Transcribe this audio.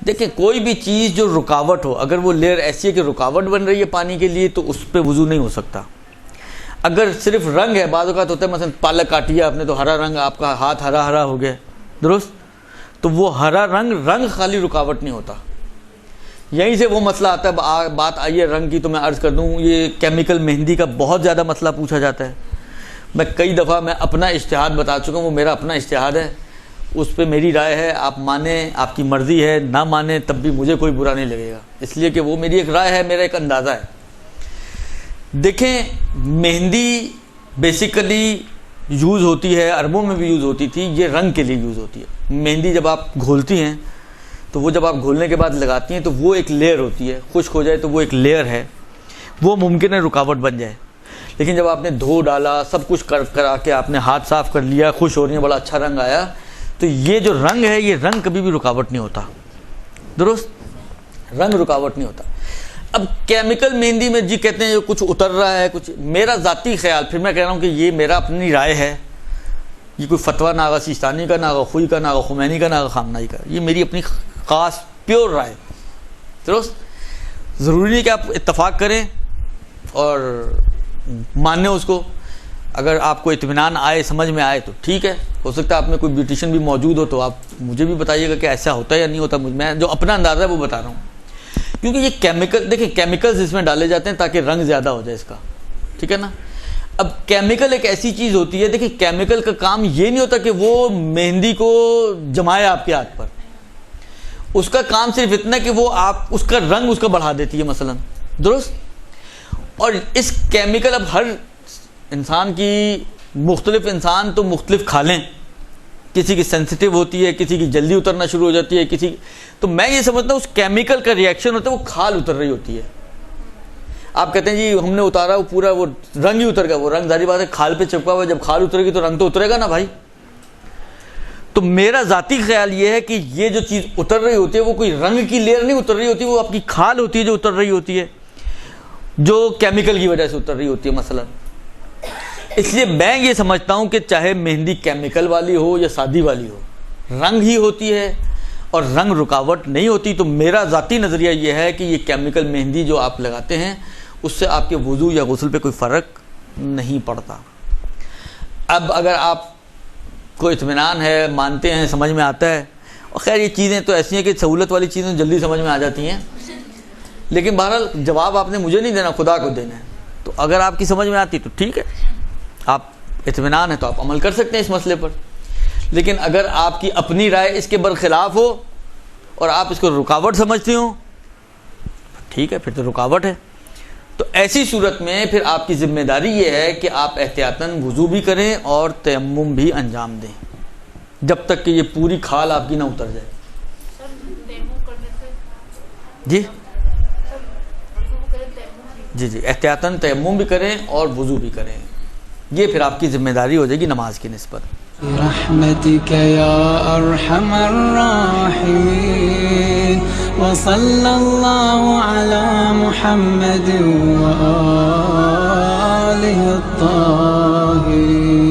دیکھیں کوئی بھی چیز جو رکاوٹ ہو، اگر وہ لیئر ایسی ہے کہ رکاوٹ بن رہی ہے پانی کے لیے، تو اس پہ وضو نہیں ہو سکتا۔ اگر صرف رنگ ہے، بعض اوقات ہوتا ہے مثلا پالک کاٹی ہے آپ نے تو ہرا رنگ، آپ کا ہاتھ ہرا ہرا ہو گیا، درست، تو وہ ہرا رنگ خالی رکاوٹ نہیں ہوتا۔ یہیں سے وہ مسئلہ آتا ہے، بات آئی ہے رنگ کی، تو میں عرض کر دوں یہ کیمیکل مہندی کا بہت زیادہ مسئلہ پوچھا جاتا ہے۔ میں کئی دفعہ میں اپنا اجتہاد بتا چکا ہوں، وہ میرا اپنا اجتہاد ہے، اس پہ میری رائے ہے، آپ مانیں آپ کی مرضی ہے، نہ مانیں تب بھی مجھے کوئی برا نہیں لگے گا، اس لیے کہ وہ میری ایک رائے ہے، میرا ایک اندازہ ہے۔ دیکھیں مہندی بیسیکلی یوز ہوتی ہے، عربوں میں بھی یوز ہوتی تھی، یہ رنگ کے لیے یوز ہوتی ہے۔ مہندی جب آپ گھولتی ہیں تو وہ جب آپ گھولنے کے بعد لگاتی ہیں تو وہ ایک لیئر ہوتی ہے، خشک ہو جائے تو وہ ایک لیئر ہے، وہ ممکن ہے رکاوٹ بن جائے، لیکن جب آپ نے دھو ڈالا، سب کچھ کرا کے آپ نے ہاتھ صاف کر لیا، خوش ہو رہی ہیں، بڑا اچھا رنگ آیا، تو یہ جو رنگ ہے یہ رنگ کبھی بھی رکاوٹ نہیں ہوتا، درست، رنگ رکاوٹ نہیں ہوتا۔ اب کیمیکل مہندی میں جی کہتے ہیں جو کچھ اتر رہا ہے، کچھ، میرا ذاتی خیال، پھر میں کہہ رہا ہوں کہ یہ میرا اپنی رائے ہے، یہ کوئی فتویٰ نہ آغا سیستانی کا، نہ آغا خوئی کا، نہ آغا خمینی کا، نہ آغا خامنائی کا، یہ میری اپنی خاص پیور رائے، درست۔ ضروری نہیں کہ آپ اتفاق کریں اور مانیں اس کو، اگر آپ کو اطمینان آئے، سمجھ میں آئے تو ٹھیک ہے، ہو سکتا ہے آپ میں کوئی بیوٹیشین بھی موجود ہو تو آپ مجھے بھی بتائیے گا کہ ایسا ہوتا ہے یا نہیں ہوتا، میں جو اپنا اندازہ ہے وہ بتا رہا ہوں، کیونکہ یہ کیمیکل، دیکھیں کیمیکلز اس میں ڈالے جاتے ہیں تاکہ رنگ زیادہ ہو جائے اس کا، ٹھیک ہے نا۔ اب کیمیکل ایک ایسی چیز ہوتی ہے، دیکھیں کیمیکل کا کام یہ نہیں ہوتا کہ وہ مہندی کو جمائے آپ کے ہاتھ پر، اس کا کام صرف اتنا کہ وہ آپ اس کا رنگ اس کا بڑھا دیتی ہے مثلا، درست۔ اور اس کیمیکل، اب ہر انسان کی، مختلف انسان تو مختلف کھالیں، کسی کی سینسیٹیو ہوتی ہے، کسی کی جلدی اترنا شروع ہو جاتی ہے، کسی، تو میں یہ سمجھتا ہوں اس کیمیکل کا ریئیکشن ہوتا ہے وہ کھال اتر رہی ہوتی ہے۔ آپ کہتے ہیں جی ہم نے اتارا وہ پورا، وہ رنگ ہی اتر گیا، وہ رنگ ظاہری بات ہے کھال پہ چپکا ہوا، جب کھال اترے گی تو رنگ تو اترے گا نا بھائی۔ تو میرا ذاتی خیال یہ ہے کہ یہ جو چیز اتر رہی ہوتی ہے وہ کوئی رنگ کی لیئر نہیں اتر رہی ہوتی، وہ آپ کی کھال ہوتی ہے جو اتر رہی ہوتی ہے، جو کیمیکل کی وجہ سے اتر رہی ہوتی ہے مثلا۔ اس لیے میں یہ سمجھتا ہوں کہ چاہے مہندی کیمیکل والی ہو یا سادی والی ہو، رنگ ہی ہوتی ہے اور رنگ رکاوٹ نہیں ہوتی۔ تو میرا ذاتی نظریہ یہ ہے کہ یہ کیمیکل مہندی جو آپ لگاتے ہیں اس سے آپ کے وضو یا غسل پہ کوئی فرق نہیں پڑتا۔ اب اگر آپ کو اطمینان ہے، مانتے ہیں، سمجھ میں آتا ہے، اور خیر یہ چیزیں تو ایسی ہیں کہ سہولت والی چیزیں جلدی سمجھ میں آ جاتی ہیں، لیکن بہرحال جواب آپ نے مجھے نہیں دینا، خدا کو دینا ہے، تو اگر آپ کی سمجھ میں آتی تو ٹھیک ہے، آپ اطمینان ہے تو آپ عمل کر سکتے ہیں اس مسئلے پر۔ لیکن اگر آپ کی اپنی رائے اس کے برخلاف ہو اور آپ اس کو رکاوٹ سمجھتے ہو، ٹھیک ہے، پھر تو رکاوٹ ہے۔ تو ایسی صورت میں پھر آپ کی ذمہ داری یہ ہے کہ آپ احتیاطاً وضو بھی کریں اور تیمم بھی انجام دیں، جب تک کہ یہ پوری کھال آپ کی نہ اتر جائے۔ جی جی جی، احتیاطاً تیمم بھی کریں اور وضو بھی کریں، یہ پھر آپ کی ذمہ داری ہو جائے گی نماز کی نسبت۔ برحمتك يا أرحم الراحمين وصلى الله على محمد وآله الطاهرين.